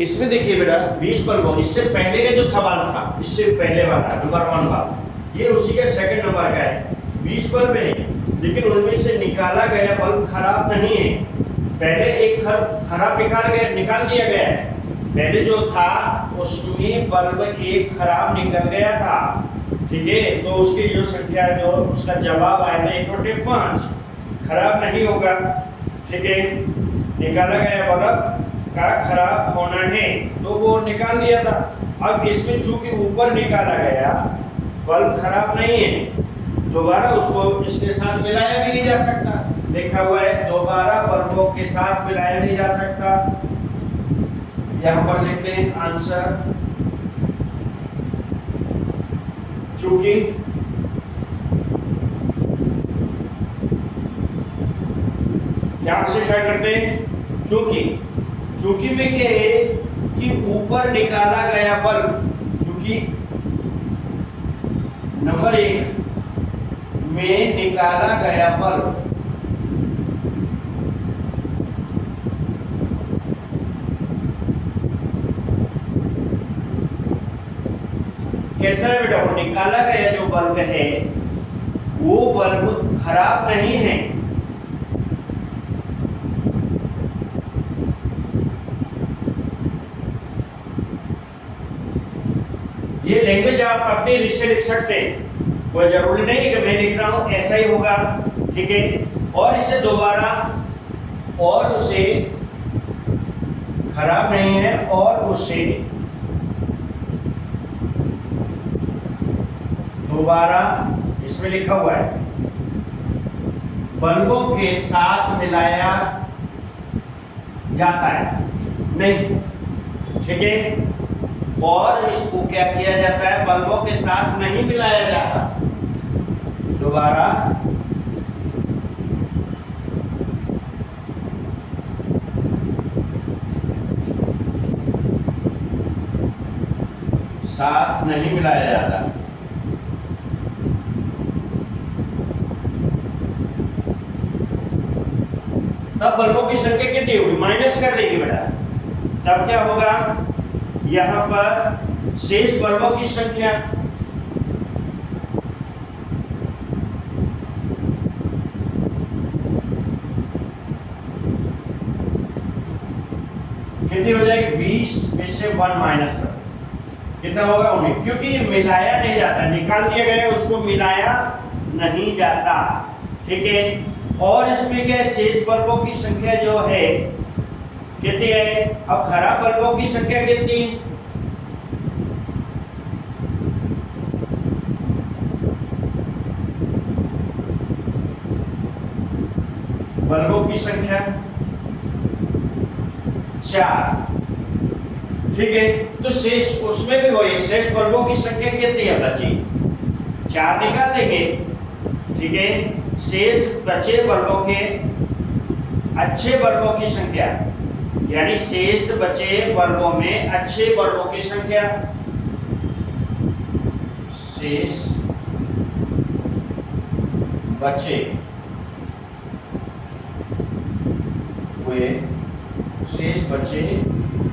इसमें देखिए बेटा 20 बल्बों, इससे पहले का जो सवाल था, इससे पहले वाला नंबर 1 वाला, ये उसी का सेकंड नंबर का है। 20 बल्ब है, लेकिन उनमें से निकाला गया बल्ब खराब नहीं है। पहले एक खराब निकाल दिया गया है। पहले जो था उसमें बल्ब एक खराब निकल गया था, ठीक है। तो उसकी जो संख्या जो उसका जवाब आएगा 1/5, खराब नहीं होगा, ठीक है। निकाला गया बल्ब का खराब होना है तो वो निकाल लिया था। अब इसमें चूंकि ऊपर निकाला गया बल्ब खराब नहीं है, दोबारा उसको इसके साथ मिलाया भी नहीं जा सकता, लिखा हुआ है दोबारा बल्बों के साथ मिलाया नहीं जा सकता। यहां पर लिखते हैं आंसर, चूंकि क्या से स्टार्ट करते हैं, चूंकि में क्या है कि ऊपर निकाला गया बल्ब, चूंकि नंबर 1 में निकाला गया बल्ब कैसा है बेटा, वो निकाला गया जो बल्ब है वो बल्ब खराब नहीं है। ये लैंग्वेज आप अपने रिश्ते लिख सकते हैं, कोई जरूरी नहीं है कि मैं लिख रहा हूं ऐसा ही होगा, ठीक है। और इसे दोबारा, और उसे खराब नहीं है, और उसे दोबारा, इसमें लिखा हुआ है बल्बों के साथ मिलाया जाता है नहीं, ठीक है। और इसको क्या किया जाता है, बल्बों के साथ नहीं मिलाया जाता, दोबारा साथ नहीं मिलाया जाता। तब बल्बों की संख्या कितनी होगी, माइनस कर देंगे बेटा, तब क्या होगा, यहां पर शेष बल्बों की संख्या कितनी हो जाएगी, 20 में से 1 माइनस कर, कितना होगा 19, क्योंकि मिलाया नहीं जाता, निकाल दिया गया उसको मिलाया नहीं जाता, ठीक है। और इसमें क्या, शेष बल्बों की संख्या जो है कितनी है, अब खराब बल्बों की संख्या कितनी है, बल्बों की संख्या 4, ठीक है। तो शेष उसमें भी वही, शेष बल्बों की संख्या कितनी है बची, 4 निकाल लेंगे, ठीक है। शेष बचे बल्बों के अच्छे बल्बों की संख्या, यानी शेष बचे बल्बों में अच्छे बल्बों की संख्या, शेष बचे हुए, शेष बचे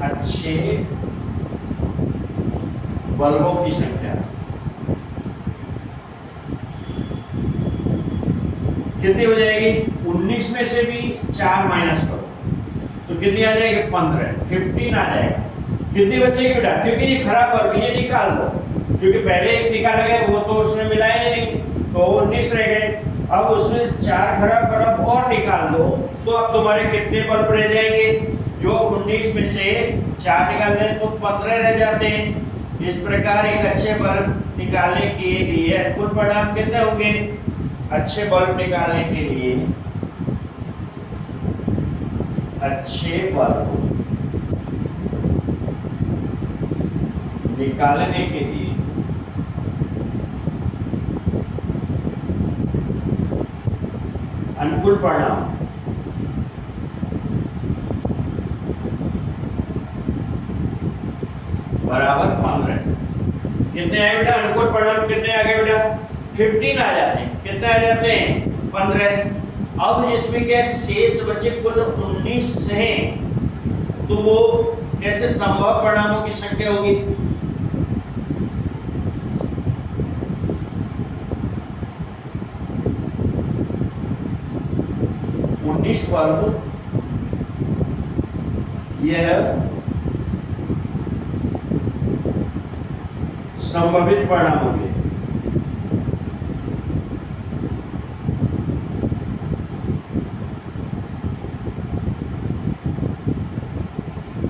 अच्छे बल्बों की संख्या कितनी हो जाएगी, 19 में से भी 4 माइनस करो तो कितनी आ जाएगी, 15 आ जाएगा। कितनी बचेगी बेटा, क्योंकि ये खराब बल्ब, ये निकाल दो, क्योंकि पहले एक निकाला गया वो तो उसने मिलाया ही नहीं, तो 19 रह गए। अब उसमें 4 खराब बल्ब और निकाल दो, तो अब तुम्हारे कितने बल्ब रह जाएंगे, जो 19 में से 4 निकालते हैं तो 15 रह जाते हैं। इस प्रकार एक अच्छे बल्ब निकालने के लिए कुल परिणाम कितने होंगे, अच्छे बल्ब निकालने के लिए, अच्छे बल्ब निकालने के लिए अनुकूल परिणाम बराबर 15। कितने आए बेटा, अनुकूल परिणाम कितने आ गए बेटा, 15 आ जाते हैं, कितने आ जाते हैं, 15। अब जिसमें क्या शेष बचे कुल 19 हैं, तो वो कैसे संभव परिणामों की संख्या होगी? उन्नीस वर्ग यह संभावित परिणाम होंगे।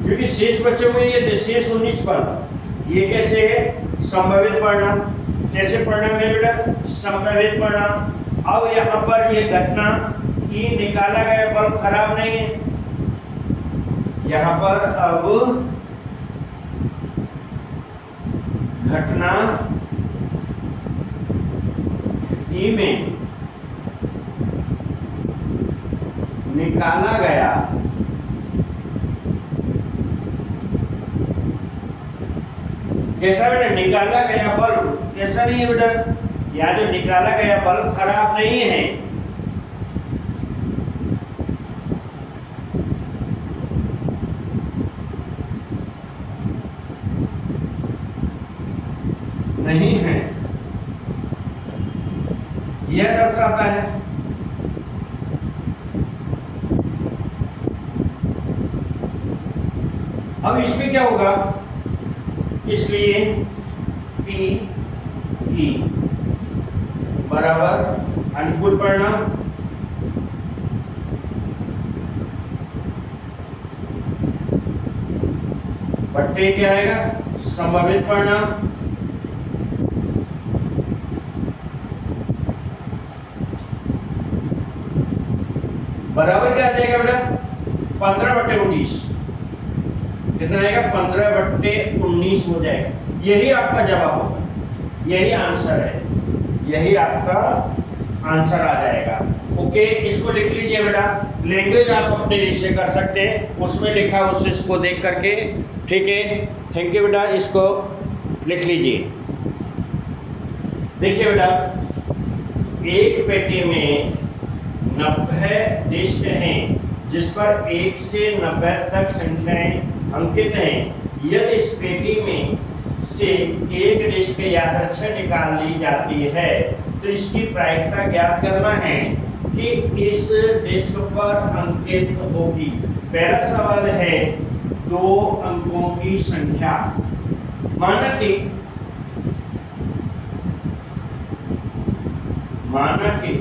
क्योंकि शेष बचे हुए ये शेष 19 पर, ये कैसे है? संभावित परिणाम। कैसे परिणाम है बेटा? संभावित परिणाम। अब यहाँ पर ये घटना ई निकाला गया बल्ब खराब नहीं है, यहाँ पर अब घटना ई में निकाला गया कैसा बेटा? निकाला गया बल्ब कैसा नहीं है बेटा? या जो निकाला गया बल्ब खराब नहीं है, नहीं है, यह दर्शाता है। अब इसमें क्या होगा? इसलिए पी ई बराबर अनुकूल परिणाम बट्टे क्या आएगा? संभावित परिणाम। बराबर क्या आ जाएगा बेटा? 15/19। कितना आएगा? 15/19 हो जाएगा। यही आपका जवाब होगा, यही आंसर है, यही आपका आंसर आ जाएगा। ओके, इसको लिख लीजिए बेटा। लैंग्वेज आप अपने रिश्ते कर सकते हैं, उसमें लिखा उस इसको देख करके। ठीक है, थैंक यू बेटा। इसको लिख लीजिए। देखिए बेटा, एक पेटी में 90 डिस्क हैं जिस पर 1 से 90 तक संख्याएं अंकित हैं। यदि इस पेटी में से एक डिस्क यादृच्छिक निकाल ली जाती है तो इसकी प्रायिकता ज्ञात करना है कि इस डिस्क पर अंकित होगी। पहला सवाल है 2 अंकों की संख्या। माना कि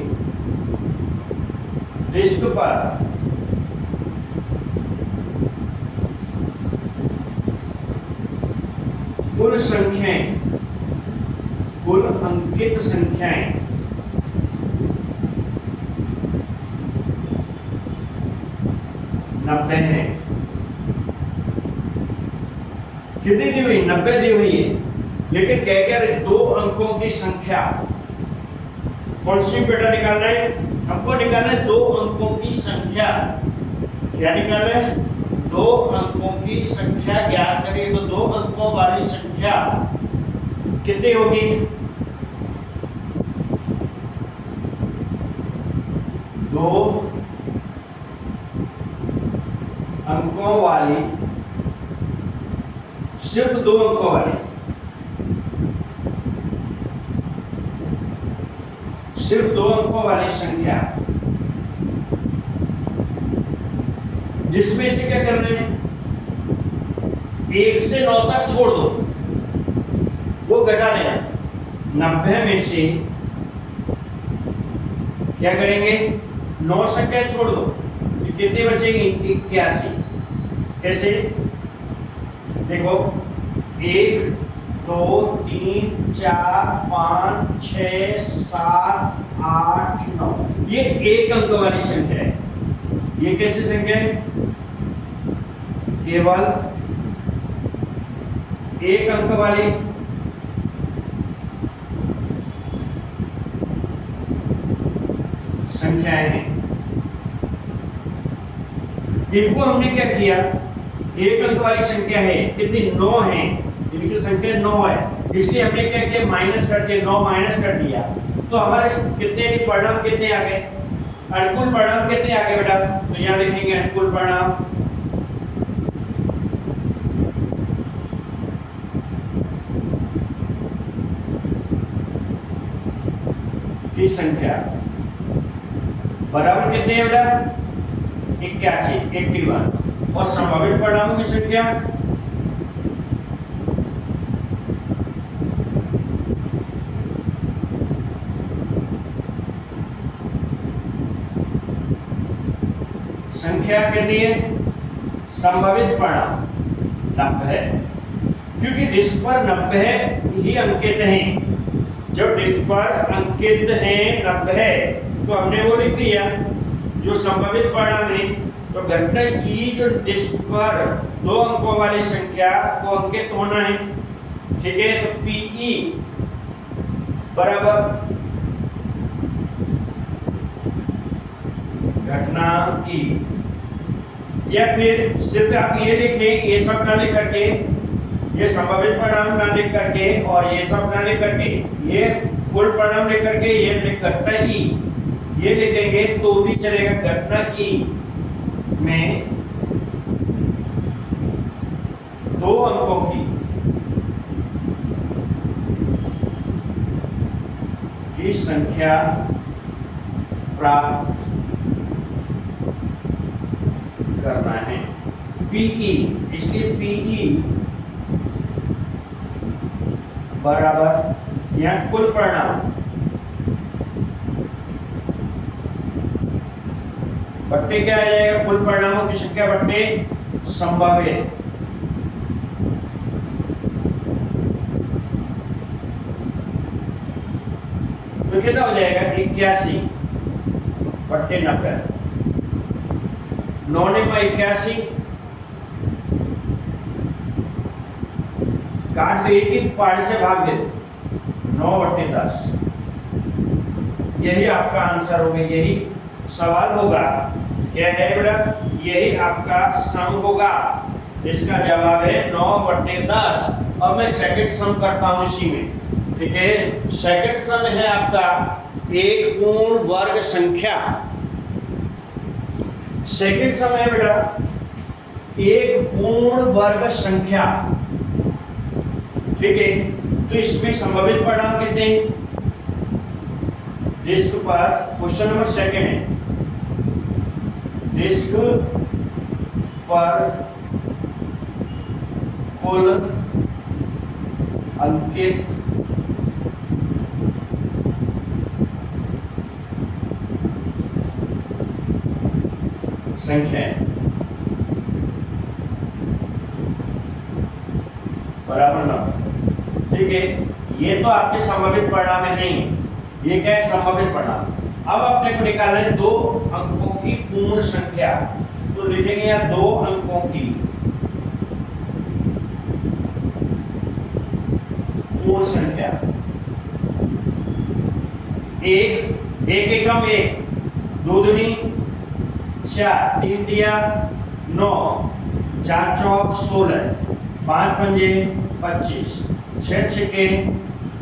डिस्क पर कुल संख्याएं, कुल अंकित संख्याएं 90 है। कितनी दी हुई? 90 दी हुई है, लेकिन कह क्या रहे? 2 अंकों की संख्या। कौन सी बेटा निकालना है? हमको निकालना है 2 अंकों की संख्या। क्या निकालना है? 2 अंकों की संख्या ज्ञात करिए। तो 2 अंकों वाली संख्या कितनी होगी? 2 अंकों वाली, सिर्फ 2 अंकों वाली, सिर्फ 2 अंकों वाली संख्या, जिसमें से क्या करना है? 1 से 9 तक छोड़ दो, वो घटा देना। 90 में से क्या करेंगे? 9 संख्या छोड़ दो, तो कितनी बचेगी? 81। कैसे? देखो, 1 2 3 4 5 6 7 8 9, ये 1 अंक वाली संख्या है। ये कैसी संख्या है? केवल 1 अंक वाली संख्याएं हैं। इनको हमने क्या किया? 1 अंक वाली संख्या है, कितनी? 9 है, इनकी संख्या 9 है, इसलिए हमने क्या किया? माइनस कर दिया, 9 माइनस कर दिया। तो हमारे कितने परिणाम कितने आ गए? अनुकूल परिणाम कितने आ गए बेटा? तो यहाँ लिखेंगे अनुकूल परिणाम संख्या बराबर कितने है बेटा 81 81 और संभावित परिणामों की संख्या संख्या कितनी है संभावित परिणाम 90 क्योंकि डिस्क पर 90 ही अंकित हैं। जब डिस्क पर अंकित हैं 90 तो हमने वो लिख दिया जो संभावित परिणाम है। तो घटना ई जो डिस्क पर 2 अंकों वाली संख्या को अंकित होना है, ठीक है। तो पीई बराबर घटना ई, या फिर सिर्फ आप ये लिखें, ये सब ना लिख करके, ये संभावित परिणाम ना लिख करके और ये सब ना लिख करके, ये कुल परिणाम लिख करके ये लिख घटना ई ये लिखेंगे तो भी चलेगा। घटना ई में 2 अंकों की संख्या प्राप्त करना है पीई, इसलिए पीई बराबर या कुल परिणाम बट्टे क्या आ जाएगा कुल परिणामों की संख्या बट्टे संभावित। तो कितना हो जाएगा 81 बट्टे 90 9 में 81 काट दे, एक ही पार्ट से भाग दे 9 बट्टे 10। यही आपका आंसर होगा, यही सवाल होगा। क्या है बेटा यही आपका सम होगा। इसका जवाब है 9 बट्टे 10। अब मैं सेकंड सम करता हूं इसी में, ठीक है। सेकंड सम है आपका एक पूर्ण वर्ग संख्या। सेकंड सम है बेटा एक पूर्ण वर्ग संख्या, ठीक है। तो इसमें संभावित परिणाम कितने हैं डिस्क पर, क्वेश्चन नंबर सेकंड है, डिस्क पर कुल अंकित संख्या बराबर 9, ठीक है। ये तो आपके संभावित परिणाम है नहीं, ये क्या है संभावित परिणाम। अब अपने को निकालना है 2 अंकों की पूर्ण संख्या। तो लिखेंगे यहाँ 2 अंकों की पूर्ण संख्या। एक एकम 1, 2 दूनी 4, 3 दिया 9, 4 चौक 16, 5 पंजे 25, 6 छक्के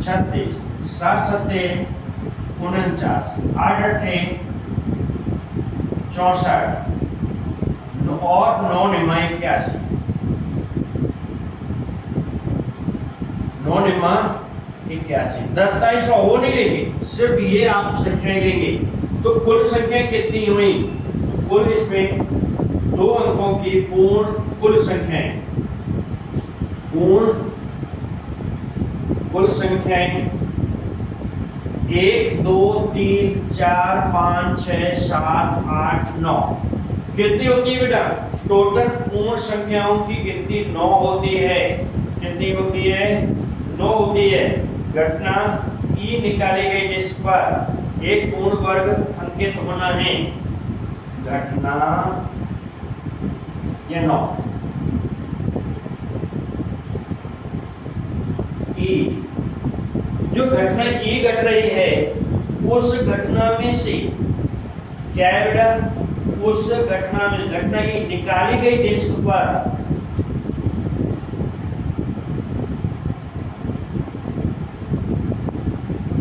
36, 7 सत्ते 49, 8 अट्ठे 64 और 9 निमा 81, 9 निमा 81। 10 का 100 वो नहीं लेंगे, सिर्फ ये आप संख्याएं लेंगे। तो कुल संख्या कितनी हुई, कुल इसमें 2 अंकों की पूर्ण कुल संख्याएं, पूर्ण कुल संख्याएं 1 2 3 4 5 6 7 8 9 कितनी होती है बेटा। टोटल पूर्ण संख्याओं की गिनती 9 होती है। कितनी होती है 9 होती है। घटना ई निकाली गई डिस्क पर एक पूर्ण वर्ग अंकित होना है। घटना ये 9 ई जो घटना ई घट रही है उस घटना में से क्या है बेटा, उस घटना में घटना ई निकाली गई डिस्क पर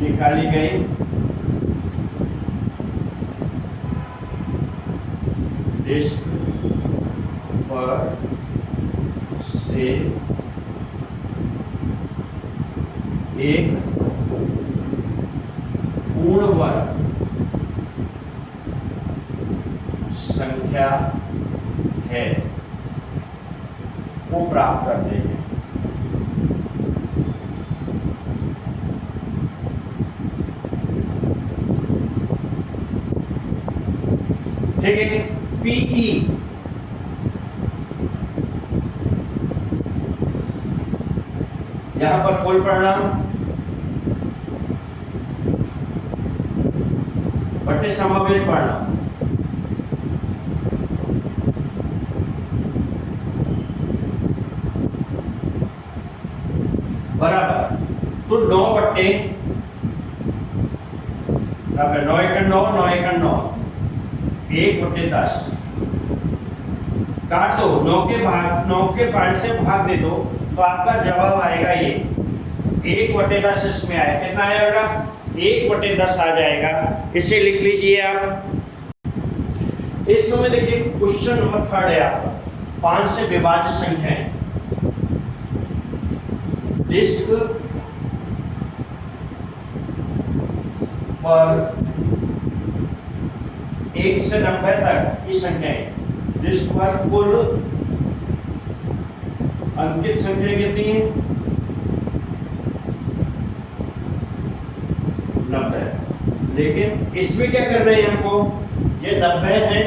निकाली गई डिस्क पर से एक पूर्ण वर्ग प्राप्त करते हैं। ठीक है, पीई यहां पर कुल परिणाम बटे संभावित परिणाम, बराबर। तो 9 बट्टे 9 एकड़ 9, 9 एकड़ 9, 1 बट्टे 10 काट दो, 9 के 5 से भाग दे दो तो आपका जवाब आएगा ये 1 बट्टे 10 इसमें आया। कितना आया बेटा? 1 बट्टे 10 आ जाएगा। इसे लिख लीजिए आप। इस समय देखिए क्वेश्चन नंबर 3 है आपका, 5 से विभाज्य संख्याएं। डिस्क पर 1 से 90 तक की संख्याएं। डिस्क पर कुल अंकित संख्या कितनी है? 90। लेकिन इसमें क्या करना है हमको? ये 90 है,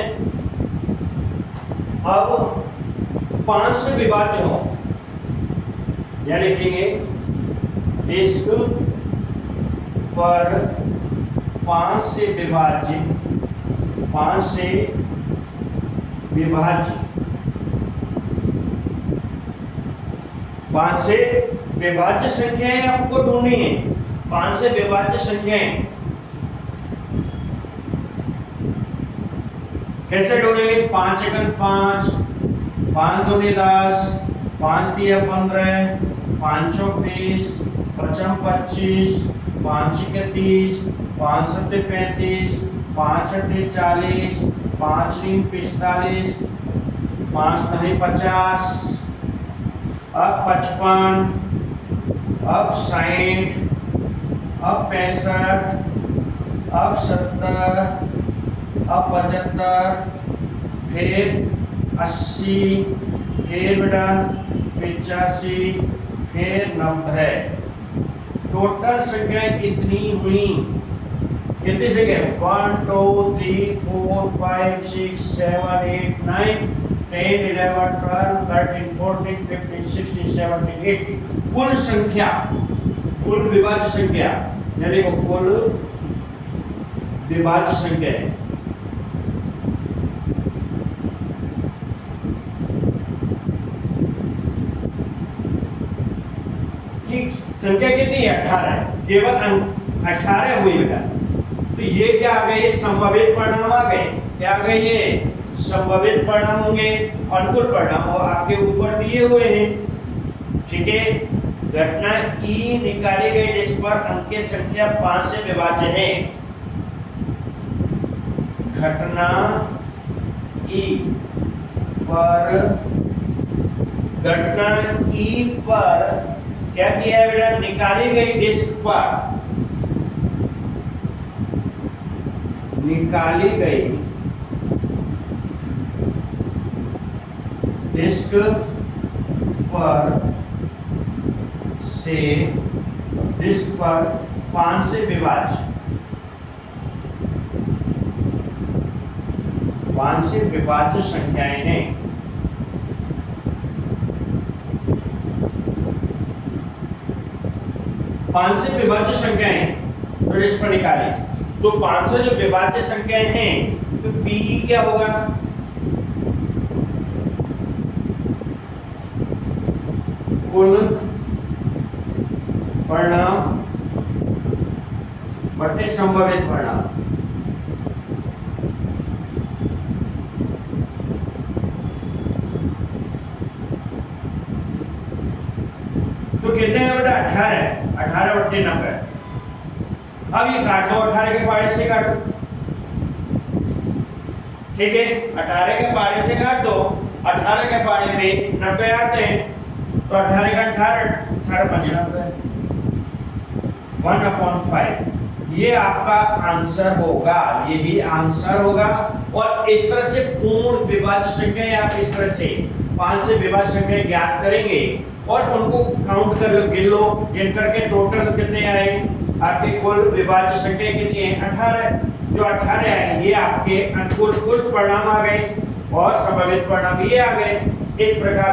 अब 5 से विभाज्य हो, या लिखेंगे डिस्क पर 5 से विभाज्य, 5 से विभाज्य, 5 से विभाज्य संख्याएं आपको ढूंढनी है। 5 से विभाज्य संख्याएं कैसे ढूंढेंगे? 5 एकम 5, 5 दूनी 10, 5 दिया 15, 5 चौक 20, 5 25, 5 के 30, 5 सत्ते 35, 5 अट्ठे 40, 5 नीम 45, 5 नहीं 50, अब 55, अब 60, अब 65, अब 70, अब 75, फिर 80, फिर बेटा 85, फिर 90। टोटल संख्याएं कितनी हुई? कितनी संख्या? 1 2 3 4 5 6 7 8 9 10 11 12 13 14 15 16 17 18। कुल संख्या, कुल विभाज्य संख्या, यानी वो कुल विभाज्य संख्या है। संख्या कितनी है? 18। केवल 18 हुई बेटा। तो ये क्या आ गए? संभावित परिणाम आ गए। क्या आ गए? ये संभावित परिणाम होंगे। अनुकूल परिणाम वो आपके ऊपर दिए हुए हैं। ठीक है, घटना ई निकाली गई जिस पर अंक संख्या 5 से विभाज्य है। घटना ई पर, घटना ई पर क्या किया है बेटा? निकाली गई डिस्क पर, निकाली गई डिस्क पर से, डिस्क पर 5 से विभाज्य, 5 से विभाज्य संख्याएं हैं। पांच से विभाज्य संख्याएं तो इस पर निकाली। तो 5 से जो विभाज्य संख्याएं हैं तो पी क्या होगा? कुल परिणाम बटे संभावित परिणाम। तो कितने हैं बेटा? 18। 18 बट्टे 90। अब ये काट दो, 18 के पारे से काटो। ठीक है, 18 के पारे से काट दो। 18 के पारे में 90 आते हैं तो 18 का 18, 18 5 90, 1/5। ये आपका आंसर होगा, यही आंसर होगा। और इस तरह से पूर्ण विभाज्य संख्या आप इस तरह से, 5 से विभाज्य संख्या ज्ञात करेंगे और उनको काउंट कर लो, गिन लो, गिन करके टोटल कितने आए, आपके कुल विभाज्य संख्या कितनी है 18। जो 18 आए ये आपके अनुकूल कुल परिणाम आ गए और संभावित परिणाम ये आ गए। इस प्रकार